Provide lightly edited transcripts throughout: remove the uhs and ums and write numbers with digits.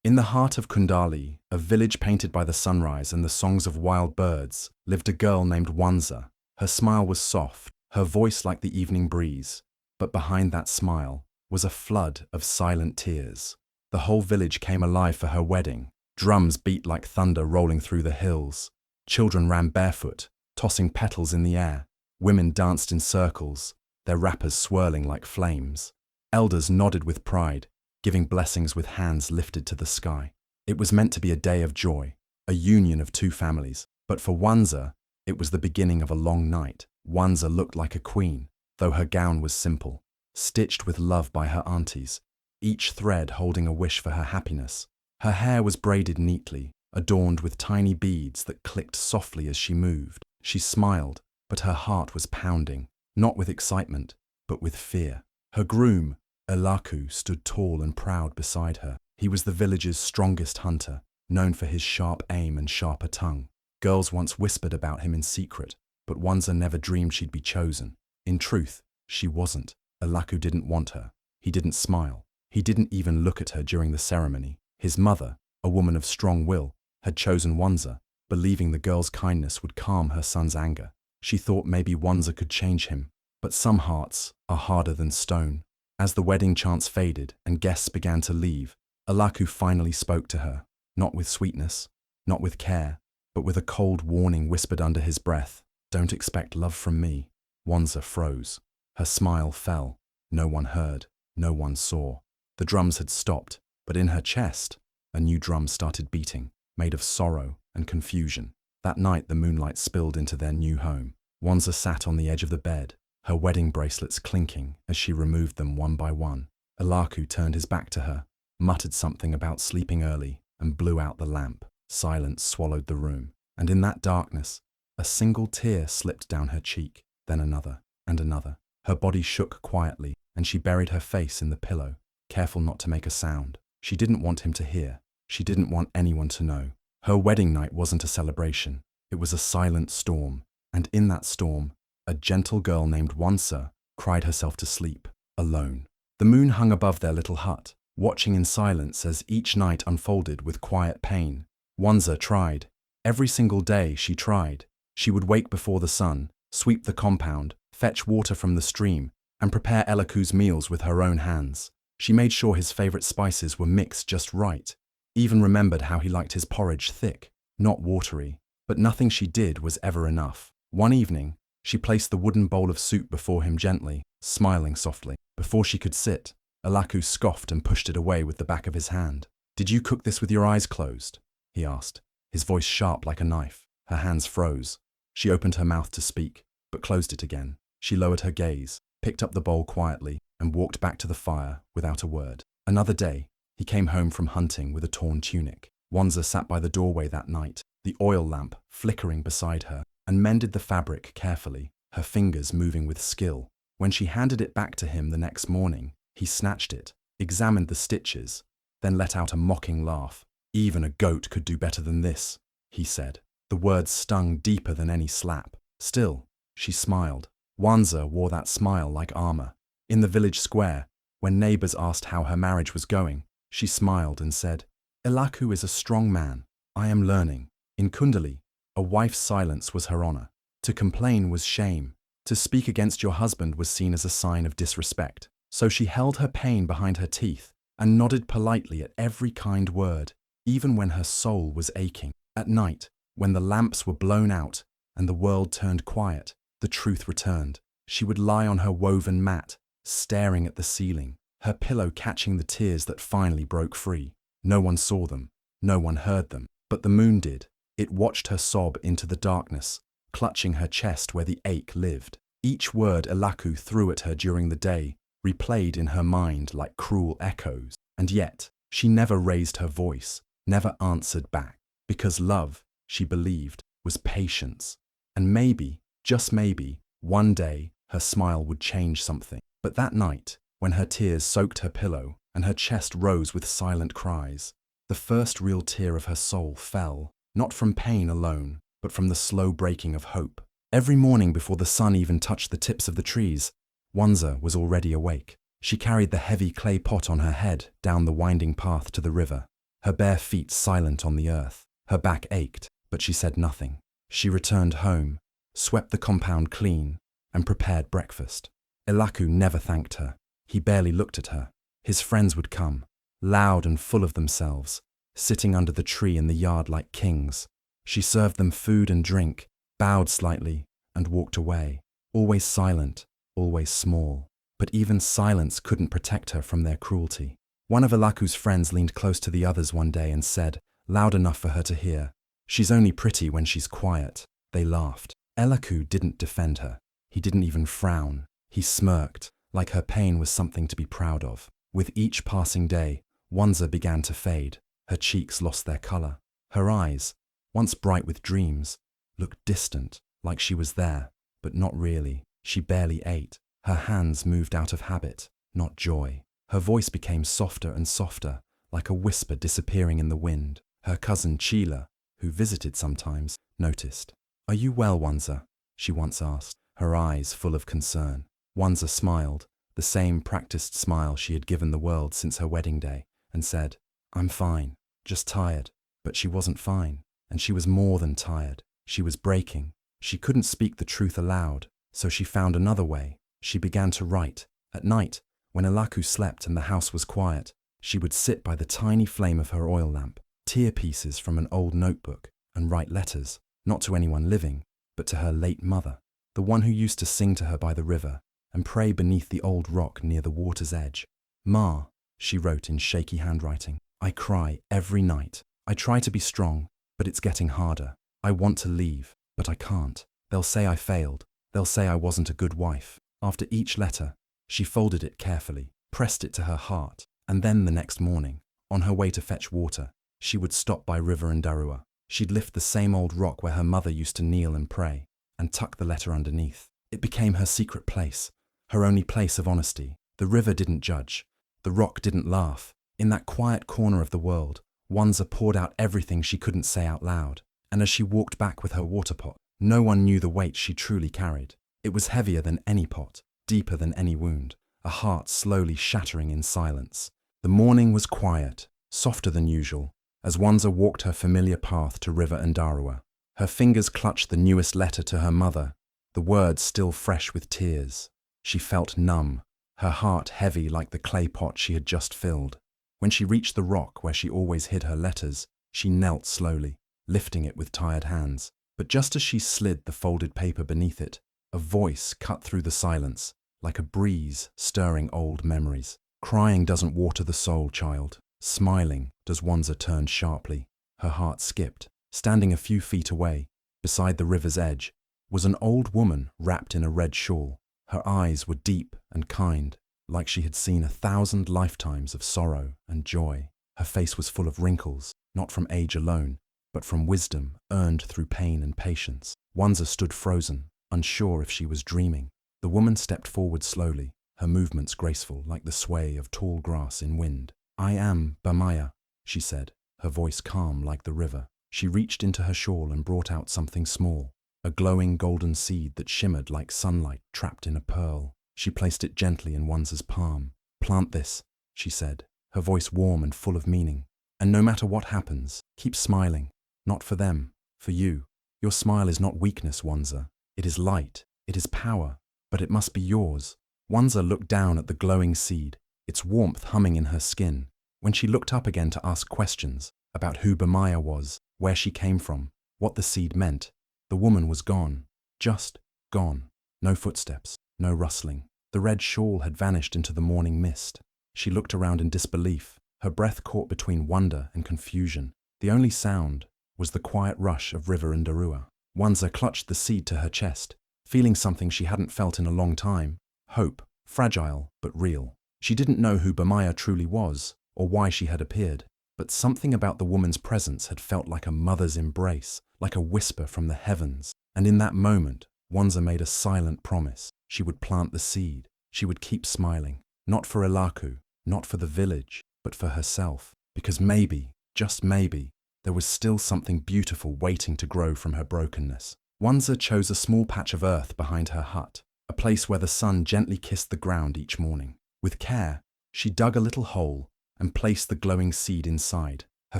In the heart of Kundali, a village painted by the sunrise and the songs of wild birds, lived a girl named Wanza. Her smile was soft, her voice like the evening breeze, but behind that smile was a flood of silent tears. The whole village came alive for her wedding. Drums beat like thunder rolling through the hills. Children ran barefoot, tossing petals in the air. Women danced in circles, their wrappers swirling like flames. Elders nodded with pride, giving blessings with hands lifted to the sky. It was meant to be a day of joy, a union of two families. But for Wanza, it was the beginning of a long night. Wanza looked like a queen, though her gown was simple, stitched with love by her aunties, each thread holding a wish for her happiness. Her hair was braided neatly, adorned with tiny beads that clicked softly as she moved. She smiled, but her heart was pounding, not with excitement, but with fear. Her groom, Elaku, stood tall and proud beside her. He was the village's strongest hunter, known for his sharp aim and sharper tongue. Girls once whispered about him in secret, but Wanza never dreamed she'd be chosen. In truth, she wasn't. Elaku didn't want her. He didn't smile. He didn't even look at her during the ceremony. His mother, a woman of strong will, had chosen Wanza, believing the girl's kindness would calm her son's anger. She thought maybe Wanza could change him, but some hearts are harder than stone. As the wedding chants faded and guests began to leave, Elaku finally spoke to her, not with sweetness, not with care, but with a cold warning whispered under his breath. "Don't expect love from me." Wanza froze. Her smile fell. No one heard, no one saw. The drums had stopped, but in her chest, a new drum started beating, made of sorrow and confusion. That night the moonlight spilled into their new home. Wanza sat on the edge of the bed, her wedding bracelets clinking as she removed them one by one. Elaku turned his back to her, muttered something about sleeping early, and blew out the lamp. Silence swallowed the room, and in that darkness, a single tear slipped down her cheek, then another, and another. Her body shook quietly, and she buried her face in the pillow, careful not to make a sound. She didn't want him to hear. She didn't want anyone to know. Her wedding night wasn't a celebration. It was a silent storm, and in that storm, a gentle girl named Wanza cried herself to sleep, alone. The moon hung above their little hut, watching in silence as each night unfolded with quiet pain. Wanza tried. Every single day she tried. She would wake before the sun, sweep the compound, fetch water from the stream, and prepare Elaku's meals with her own hands. She made sure his favorite spices were mixed just right, even remembered how he liked his porridge thick, not watery. But nothing she did was ever enough. One evening, she placed the wooden bowl of soup before him gently, smiling softly. Before she could sit, Elaku scoffed and pushed it away with the back of his hand. "Did you cook this with your eyes closed?" he asked, his voice sharp like a knife. Her hands froze. She opened her mouth to speak, but closed it again. She lowered her gaze, picked up the bowl quietly, and walked back to the fire without a word. Another day, he came home from hunting with a torn tunic. Wanza sat by the doorway that night, the oil lamp flickering beside her, and mended the fabric carefully, her fingers moving with skill. When she handed it back to him the next morning, he snatched it, examined the stitches, then let out a mocking laugh. "Even a goat could do better than this," he said. The words stung deeper than any slap. Still, she smiled. Wanza wore that smile like armor. In the village square, when neighbors asked how her marriage was going, she smiled and said, "Elaku is a strong man. I am learning." In Kundali, a wife's silence was her honor. To complain was shame. To speak against your husband was seen as a sign of disrespect. So she held her pain behind her teeth and nodded politely at every kind word, even when her soul was aching. At night, when the lamps were blown out and the world turned quiet, the truth returned. She would lie on her woven mat, staring at the ceiling, her pillow catching the tears that finally broke free. No one saw them, no one heard them, but the moon did. It watched her sob into the darkness, clutching her chest where the ache lived. Each word Elaku threw at her during the day replayed in her mind like cruel echoes. And yet, she never raised her voice, never answered back, because love, she believed, was patience. And maybe, just maybe, one day her smile would change something. But that night, when her tears soaked her pillow and her chest rose with silent cries, the first real tear of her soul fell, not from pain alone, but from the slow breaking of hope. Every morning before the sun even touched the tips of the trees, Wanza was already awake. She carried the heavy clay pot on her head down the winding path to the river. her bare feet silent on the earth. Her back ached, but she said nothing. She returned home, swept the compound clean, and prepared breakfast. Elaku never thanked her. He barely looked at her. His friends would come, loud and full of themselves, sitting under the tree in the yard like kings. She served them food and drink, bowed slightly, and walked away, always silent, always small. But even silence couldn't protect her from their cruelty. One of Elaku's friends leaned close to the others one day and said, loud enough for her to hear, "She's only pretty when she's quiet." They laughed. Elaku didn't defend her. He didn't even frown. He smirked, like her pain was something to be proud of. With each passing day, Wanza began to fade. Her cheeks lost their color. Her eyes, once bright with dreams, looked distant, like she was there, but not really. She barely ate. Her hands moved out of habit, not joy. Her voice became softer and softer, like a whisper disappearing in the wind. Her cousin Chila, who visited sometimes, noticed. "Are you well, Wanza?" she once asked, her eyes full of concern. Wanza smiled, the same practiced smile she had given the world since her wedding day, and said, "I'm fine, just tired." But she wasn't fine, and she was more than tired. She was breaking. She couldn't speak the truth aloud, so she found another way. She began to write. At night, when Elaku slept and the house was quiet, she would sit by the tiny flame of her oil lamp, tear pieces from an old notebook, and write letters, not to anyone living, but to her late mother, the one who used to sing to her by the river and pray beneath the old rock near the water's edge. "Ma," she wrote in shaky handwriting, "I cry every night. I try to be strong, but it's getting harder. I want to leave, but I can't. They'll say I failed. They'll say I wasn't a good wife." After each letter, she folded it carefully, pressed it to her heart, and then the next morning, on her way to fetch water, she would stop by River Ndarua. She'd lift the same old rock where her mother used to kneel and pray, and tuck the letter underneath. It became her secret place, her only place of honesty. The river didn't judge. The rock didn't laugh. In that quiet corner of the world, Wanza poured out everything she couldn't say out loud. And as she walked back with her water pot, no one knew the weight she truly carried. It was heavier than any pot, deeper than any wound, a heart slowly shattering in silence. The morning was quiet, softer than usual, as Wanza walked her familiar path to River Ndarua. Her fingers clutched the newest letter to her mother, the words still fresh with tears. She felt numb, her heart heavy like the clay pot she had just filled. When she reached the rock where she always hid her letters, she knelt slowly, lifting it with tired hands. But just as she slid the folded paper beneath it, a voice cut through the silence, like a breeze stirring old memories. "Crying doesn't water the soul, child. Smiling does." Wanza turned sharply. Her heart skipped. Standing a few feet away, beside the river's edge, was an old woman wrapped in a red shawl. Her eyes were deep and kind, like she had seen 1,000 lifetimes of sorrow and joy. Her face was full of wrinkles, not from age alone, but from wisdom earned through pain and patience. Wanza stood frozen, unsure if she was dreaming. The woman stepped forward slowly, her movements graceful like the sway of tall grass in wind. "I am Bamaya," she said, her voice calm like the river. She reached into her shawl and brought out something small, a glowing golden seed that shimmered like sunlight trapped in a pearl. She placed it gently in Wanza's palm. "Plant this," she said, her voice warm and full of meaning. "And no matter what happens, keep smiling. Not for them, for you. Your smile is not weakness, Wanza. It is light, it is power, but it must be yours." Wanza looked down at the glowing seed, its warmth humming in her skin. When she looked up again to ask questions about who Bamaya was, where she came from, what the seed meant, the woman was gone. Just gone. No footsteps, no rustling. The red shawl had vanished into the morning mist. She looked around in disbelief, her breath caught between wonder and confusion. The only sound was the quiet rush of River Ndarua. Wanza clutched the seed to her chest, feeling something she hadn't felt in a long time. Hope, fragile but real. She didn't know who Bamaya truly was, or why she had appeared, but something about the woman's presence had felt like a mother's embrace, like a whisper from the heavens. And in that moment, Wanza made a silent promise. She would plant the seed. She would keep smiling, not for Elaku, not for the village, but for herself. Because maybe, just maybe, there was still something beautiful waiting to grow from her brokenness. Wanza chose a small patch of earth behind her hut, a place where the sun gently kissed the ground each morning. With care, she dug a little hole and placed the glowing seed inside. her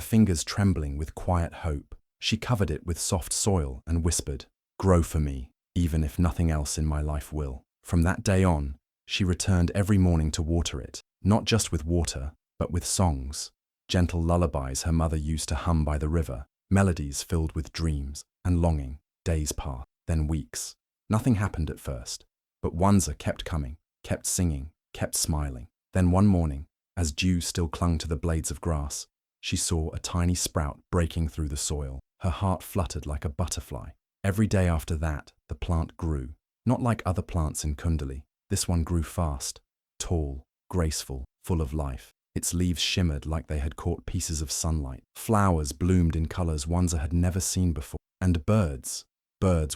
fingers trembling with quiet hope. She covered it with soft soil and whispered, "Grow for me, even if nothing else in my life will." From that day on, she returned every morning to water it, not just with water, but with songs, gentle lullabies her mother used to hum by the river, melodies filled with dreams and longing. Days passed, then weeks. Nothing happened at first, but Wanza kept coming, kept singing, kept smiling. Then one morning, as dew still clung to the blades of grass, she saw a tiny sprout breaking through the soil. Her heart fluttered like a butterfly. Every day after that, the plant grew. Not like other plants in Kundali. This one grew fast, tall, graceful, full of life. Its leaves shimmered like they had caught pieces of sunlight. Flowers bloomed in colors Wanza had never seen before. And birds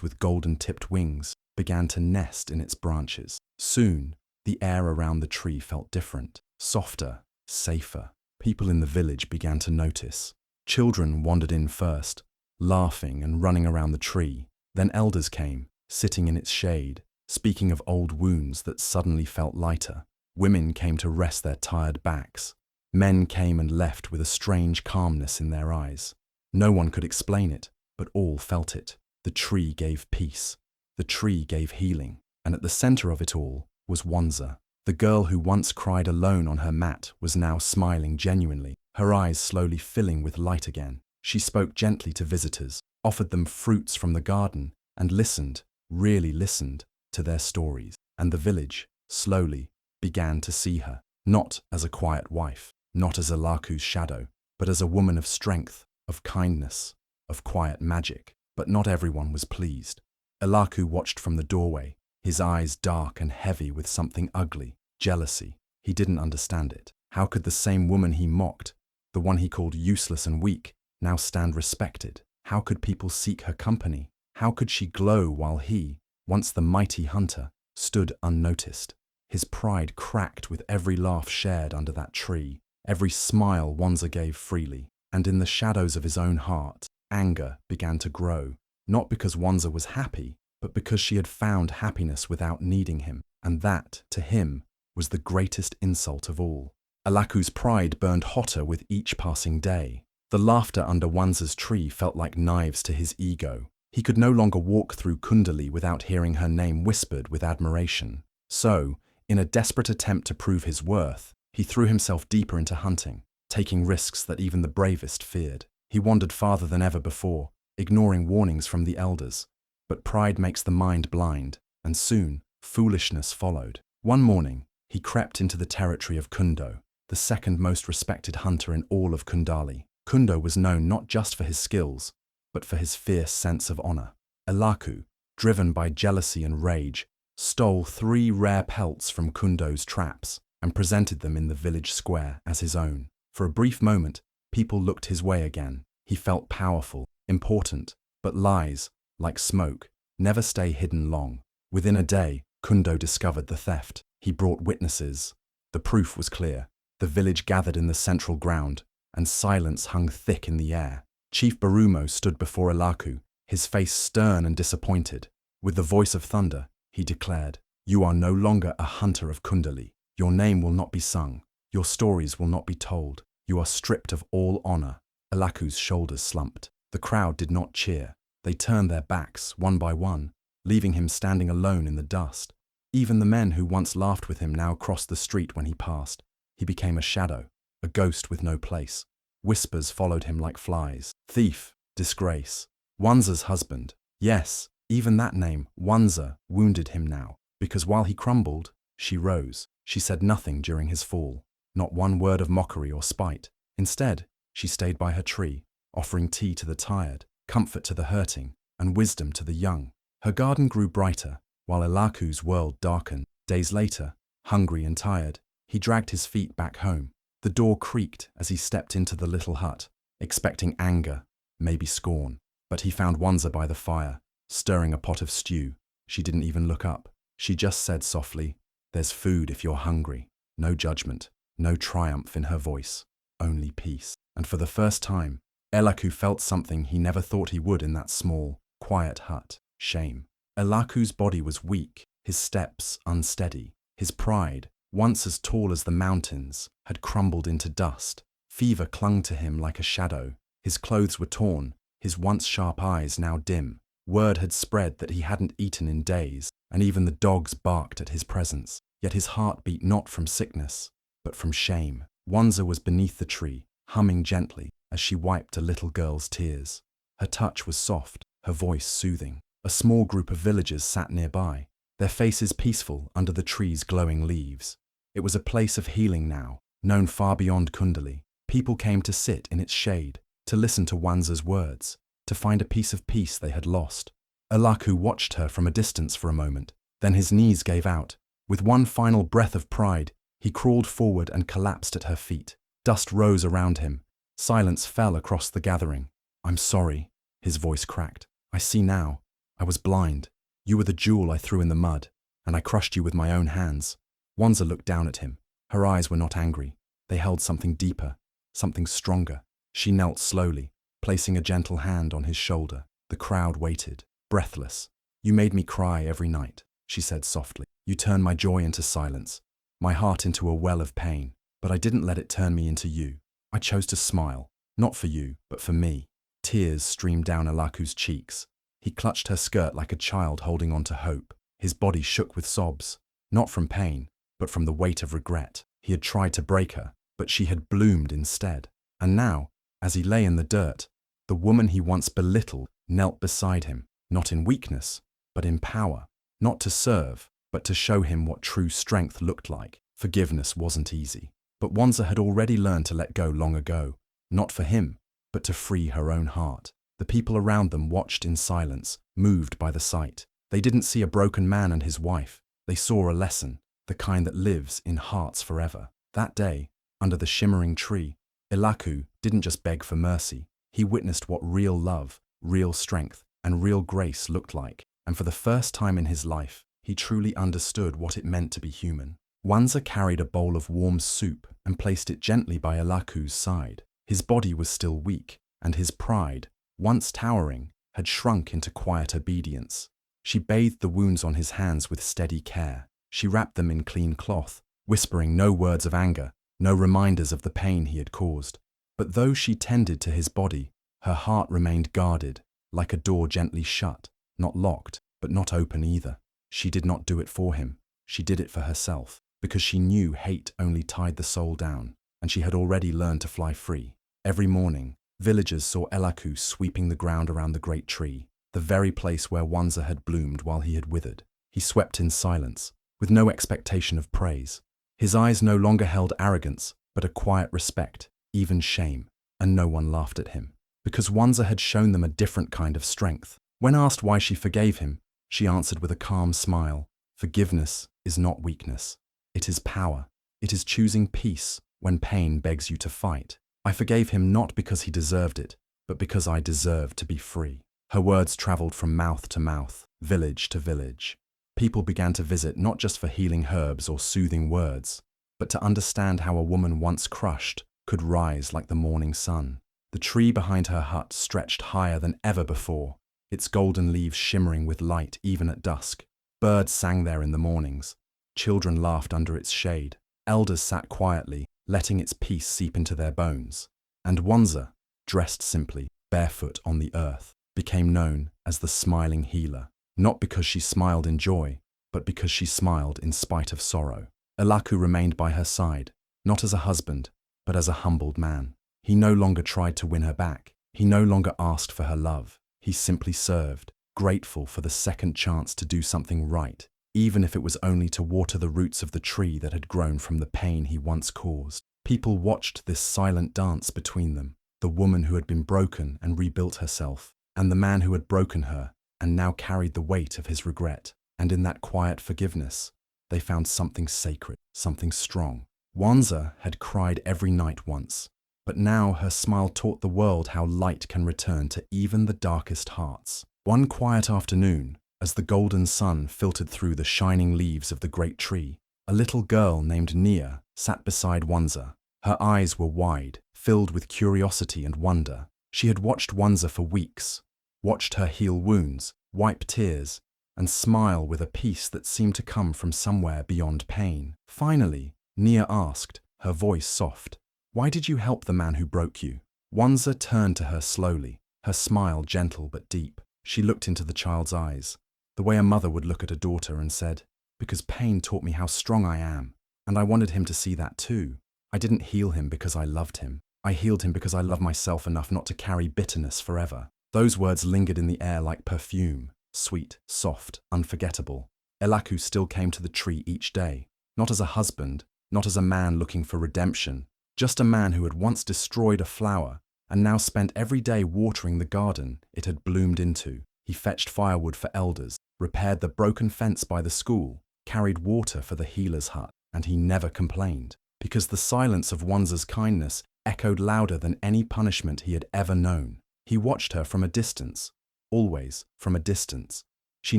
with golden-tipped wings, began to nest in its branches. Soon, the air around the tree felt different, softer, safer. People in the village began to notice. Children wandered in first, laughing and running around the tree. Then elders came, sitting in its shade, speaking of old wounds that suddenly felt lighter. Women came to rest their tired backs. Men came and left with a strange calmness in their eyes. No one could explain it, but all felt it. The tree gave peace. The tree gave healing. And at the center of it all was Wanza. The girl who once cried alone on her mat was now smiling genuinely, her eyes slowly filling with light again. She spoke gently to visitors, offered them fruits from the garden, and listened, really listened, to their stories. And the village, slowly, began to see her, not as a quiet wife, not as Elaku's shadow, but as a woman of strength, of kindness, of quiet magic. But not everyone was pleased. Elaku watched from the doorway, his eyes dark and heavy with something ugly, jealousy. He didn't understand it. How could the same woman he mocked, the one he called useless and weak, now stand respected? How could people seek her company? How could she glow while he, once the mighty hunter, stood unnoticed? His pride cracked with every laugh shared under that tree, every smile Wanza gave freely. And in the shadows of his own heart, anger began to grow, not because Wanza was happy, but because she had found happiness without needing him. And that, to him, was the greatest insult of all. Elaku's pride burned hotter with each passing day. The laughter under Wanza's tree felt like knives to his ego. He could no longer walk through Kundali without hearing her name whispered with admiration. So, in a desperate attempt to prove his worth, he threw himself deeper into hunting, taking risks that even the bravest feared. He wandered farther than ever before, ignoring warnings from the elders. But pride makes the mind blind, and soon, foolishness followed. One morning, he crept into the territory of Kundo, the second most respected hunter in all of Kundali. Kundo was known not just for his skills, but for his fierce sense of honor. Elaku, driven by jealousy and rage, stole 3 rare pelts from Kundo's traps and presented them in the village square as his own. For a brief moment, people looked his way again. He felt powerful, important, but lies, like smoke, never stay hidden long. Within a day, Kundo discovered the theft. He brought witnesses. The proof was clear. The village gathered in the central ground, and silence hung thick in the air. Chief Barumo stood before Elaku, his face stern and disappointed. With the voice of thunder, he declared, "You are no longer a hunter of Kundali. Your name will not be sung. Your stories will not be told. You are stripped of all honor." Elaku's shoulders slumped. The crowd did not cheer. They turned their backs, one by one, leaving him standing alone in the dust. Even the men who once laughed with him now crossed the street when he passed. He became a shadow, a ghost with no place. Whispers followed him like flies. Thief, disgrace, Wanza's husband. Yes, even that name, Wanza, wounded him now, because while he crumbled, she rose. She said nothing during his fall, not one word of mockery or spite. Instead, she stayed by her tree, offering tea to the tired, comfort to the hurting, and wisdom to the young. Her garden grew brighter, while Elaku's world darkened. Days later, hungry and tired, he dragged his feet back home. The door creaked as he stepped into the little hut, expecting anger, maybe scorn. But he found Wanza by the fire, stirring a pot of stew. She didn't even look up. She just said softly, "There's food if you're hungry." No judgment, no triumph in her voice, only peace. And for the first time, Elaku felt something he never thought he would in that small, quiet hut: shame. Elaku's body was weak, his steps unsteady. His pride, once as tall as the mountains, had crumbled into dust. Fever clung to him like a shadow. His clothes were torn, his once sharp eyes now dim. Word had spread that he hadn't eaten in days, and even the dogs barked at his presence. Yet his heart beat not from sickness, but from shame. Wanza was beneath the tree, humming gently as she wiped a little girl's tears. Her touch was soft, her voice soothing. A small group of villagers sat nearby, their faces peaceful under the tree's glowing leaves. It was a place of healing now, known far beyond Kundali. People came to sit in its shade, to listen to Wanza's words, to find a piece of peace they had lost. Elaku watched her from a distance for a moment, then his knees gave out. With one final breath of pride, he crawled forward and collapsed at her feet. Dust rose around him. Silence fell across the gathering. "I'm sorry," his voice cracked. "I see now. I was blind. You were the jewel I threw in the mud, and I crushed you with my own hands." Wanza looked down at him. Her eyes were not angry. They held something deeper, something stronger. She knelt slowly, placing a gentle hand on his shoulder. The crowd waited, breathless. "You made me cry every night," she said softly. "You turned my joy into silence, my heart into a well of pain, but I didn't let it turn me into you. I chose to smile, not for you, but for me." Tears streamed down Elaku's cheeks. He clutched her skirt like a child holding on to hope. His body shook with sobs, not from pain, but from the weight of regret. He had tried to break her, but she had bloomed instead. And now, as he lay in the dirt, the woman he once belittled knelt beside him, not in weakness, but in power, not to serve, but to show him what true strength looked like. Forgiveness wasn't easy, but Wanza had already learned to let go long ago, not for him, but to free her own heart. The people around them watched in silence, moved by the sight. They didn't see a broken man and his wife. They saw a lesson, the kind that lives in hearts forever. That day, under the shimmering tree, Elaku didn't just beg for mercy. He witnessed what real love, real strength, and real grace looked like. And for the first time in his life, he truly understood what it meant to be human. Wanza carried a bowl of warm soup and placed it gently by Elaku's side. His body was still weak, and his pride, once towering, had shrunk into quiet obedience. She bathed the wounds on his hands with steady care. She wrapped them in clean cloth, whispering no words of anger, no reminders of the pain he had caused. But though she tended to his body, her heart remained guarded, like a door gently shut, not locked, but not open either. She did not do it for him. She did it for herself, because she knew hate only tied the soul down, and she had already learned to fly free. Every morning, villagers saw Elaku sweeping the ground around the great tree, the very place where Wanza had bloomed while he had withered. He swept in silence, with no expectation of praise. His eyes no longer held arrogance, but a quiet respect, even shame, and no one laughed at him, because Wanza had shown them a different kind of strength. When asked why she forgave him, she answered with a calm smile, "Forgiveness is not weakness. It is power. It is choosing peace when pain begs you to fight. I forgave him not because he deserved it, but because I deserved to be free." Her words traveled from mouth to mouth, village to village. People began to visit not just for healing herbs or soothing words, but to understand how a woman once crushed could rise like the morning sun. The tree behind her hut stretched higher than ever before, its golden leaves shimmering with light even at dusk. Birds sang there in the mornings. Children laughed under its shade. Elders sat quietly, letting its peace seep into their bones. And Wanza, dressed simply, barefoot on the earth, became known as the smiling healer, not because she smiled in joy, but because she smiled in spite of sorrow. Elaku remained by her side, not as a husband, but as a humbled man. He no longer tried to win her back. He no longer asked for her love. He simply served, grateful for the second chance to do something right, even if it was only to water the roots of the tree that had grown from the pain he once caused. People watched this silent dance between them, the woman who had been broken and rebuilt herself, and the man who had broken her and now carried the weight of his regret. And in that quiet forgiveness, they found something sacred, something strong. Wanza had cried every night once, but now her smile taught the world how light can return to even the darkest hearts. One quiet afternoon, as the golden sun filtered through the shining leaves of the great tree, a little girl named Nia sat beside Wanza. Her eyes were wide, filled with curiosity and wonder. She had watched Wanza for weeks, watched her heal wounds, wipe tears, and smile with a peace that seemed to come from somewhere beyond pain. Finally, Nia asked, her voice soft, Why did you help the man who broke you? Wanza turned to her slowly, her smile gentle but deep. She looked into the child's eyes, the way a mother would look at a daughter, and said, "Because pain taught me how strong I am, and I wanted him to see that too. I didn't heal him because I loved him. I healed him because I love myself enough not to carry bitterness forever." Those words lingered in the air like perfume, sweet, soft, unforgettable. Elaku still came to the tree each day, not as a husband, not as a man looking for redemption, just a man who had once destroyed a flower and now spent every day watering the garden it had bloomed into. He fetched firewood for elders, repaired the broken fence by the school, carried water for the healer's hut, and he never complained, because the silence of Wanza's kindness echoed louder than any punishment he had ever known. He watched her from a distance, always from a distance. She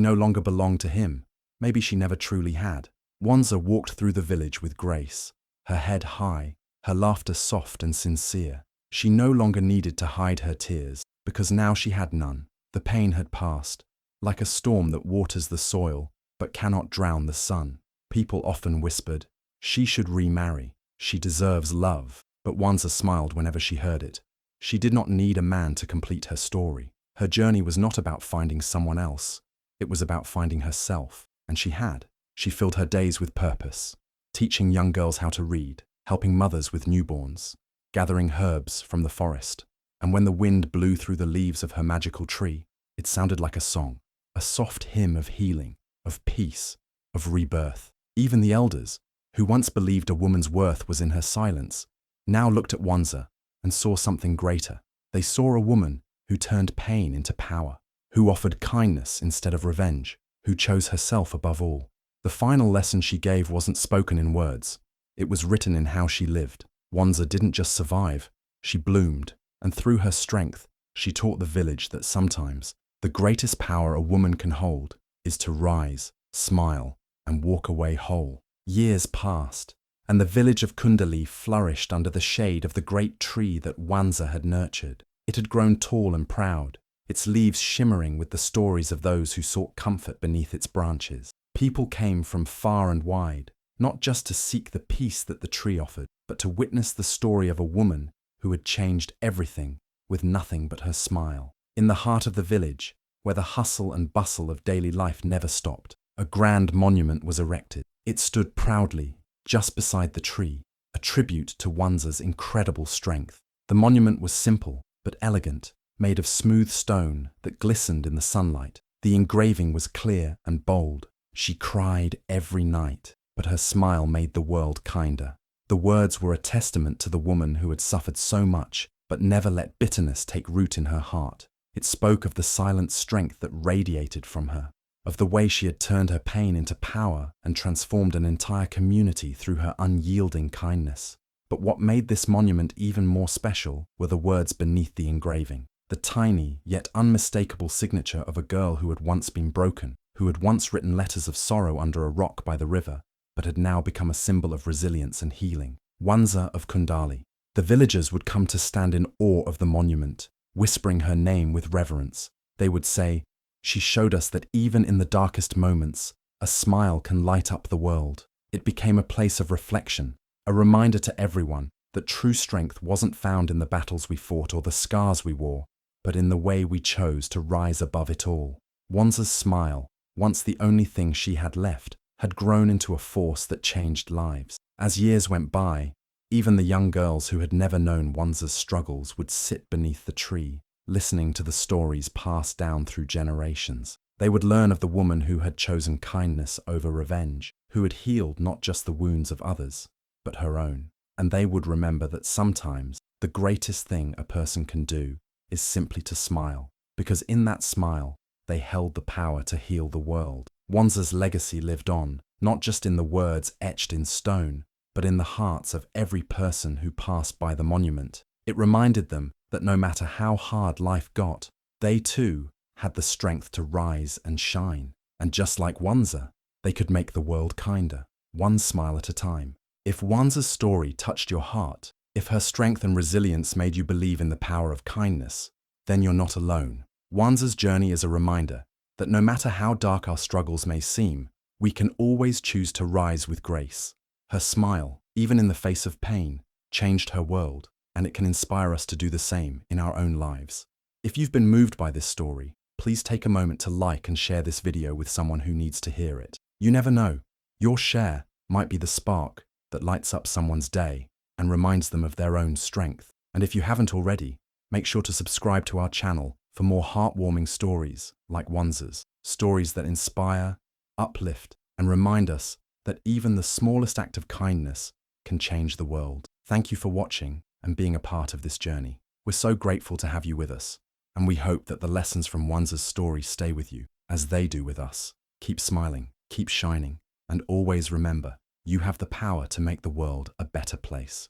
no longer belonged to him. Maybe she never truly had. Wanza walked through the village with grace, her head high, her laughter soft and sincere. She no longer needed to hide her tears, because now she had none. The pain had passed, like a storm that waters the soil but cannot drown the sun. People often whispered, "She should remarry. She deserves love." But Wanza smiled whenever she heard it. She did not need a man to complete her story. Her journey was not about finding someone else. It was about finding herself, and she had. She filled her days with purpose, teaching young girls how to read, helping mothers with newborns, gathering herbs from the forest. And when the wind blew through the leaves of her magical tree, it sounded like a song, a soft hymn of healing, of peace, of rebirth. Even the elders, who once believed a woman's worth was in her silence, now looked at Wanza and saw something greater. They saw a woman who turned pain into power, who offered kindness instead of revenge, who chose herself above all. The final lesson she gave wasn't spoken in words. It was written in how she lived. Wanza didn't just survive, she bloomed, and through her strength, she taught the village that sometimes the greatest power a woman can hold is to rise, smile, and walk away whole. Years passed, and the village of Kundali flourished under the shade of the great tree that Wanza had nurtured. It had grown tall and proud, its leaves shimmering with the stories of those who sought comfort beneath its branches. People came from far and wide, not just to seek the peace that the tree offered, but to witness the story of a woman who had changed everything with nothing but her smile. In the heart of the village, where the hustle and bustle of daily life never stopped, a grand monument was erected. It stood proudly, just beside the tree, a tribute to Wanza's incredible strength. The monument was simple, but elegant, made of smooth stone that glistened in the sunlight. The engraving was clear and bold. She cried every night, but her smile made the world kinder. The words were a testament to the woman who had suffered so much, but never let bitterness take root in her heart. It spoke of the silent strength that radiated from her, of the way she had turned her pain into power and transformed an entire community through her unyielding kindness. But what made this monument even more special were the words beneath the engraving, the tiny yet unmistakable signature of a girl who had once been broken, who had once written letters of sorrow under a rock by the river, but had now become a symbol of resilience and healing. Wanza of Kundali. The villagers would come to stand in awe of the monument, whispering her name with reverence. They would say, "She showed us that even in the darkest moments, a smile can light up the world." It became a place of reflection, a reminder to everyone that true strength wasn't found in the battles we fought or the scars we wore, but in the way we chose to rise above it all. Wanza's smile, once the only thing she had left, had grown into a force that changed lives. As years went by, even the young girls who had never known Wanza's struggles would sit beneath the tree, listening to the stories passed down through generations. They would learn of the woman who had chosen kindness over revenge, who had healed not just the wounds of others, but her own. And they would remember that sometimes the greatest thing a person can do is simply to smile, because in that smile, they held the power to heal the world. Wanza's legacy lived on, not just in the words etched in stone, but in the hearts of every person who passed by the monument. It reminded them that no matter how hard life got, they too had the strength to rise and shine. And just like Wanza, they could make the world kinder, one smile at a time. If Wanza's story touched your heart, if her strength and resilience made you believe in the power of kindness, then you're not alone. Wanza's journey is a reminder that no matter how dark our struggles may seem, we can always choose to rise with grace. Her smile, even in the face of pain, changed her world, and it can inspire us to do the same in our own lives. If you've been moved by this story, please take a moment to like and share this video with someone who needs to hear it. You never know, your share might be the spark that lights up someone's day and reminds them of their own strength. And if you haven't already, make sure to subscribe to our channel for more heartwarming stories like Wanza's, stories that inspire, uplift, and remind us that even the smallest act of kindness can change the world. Thank you for watching and being a part of this journey. We're so grateful to have you with us, and we hope that the lessons from Wanza's story stay with you as they do with us. Keep smiling, keep shining, and always remember, you have the power to make the world a better place.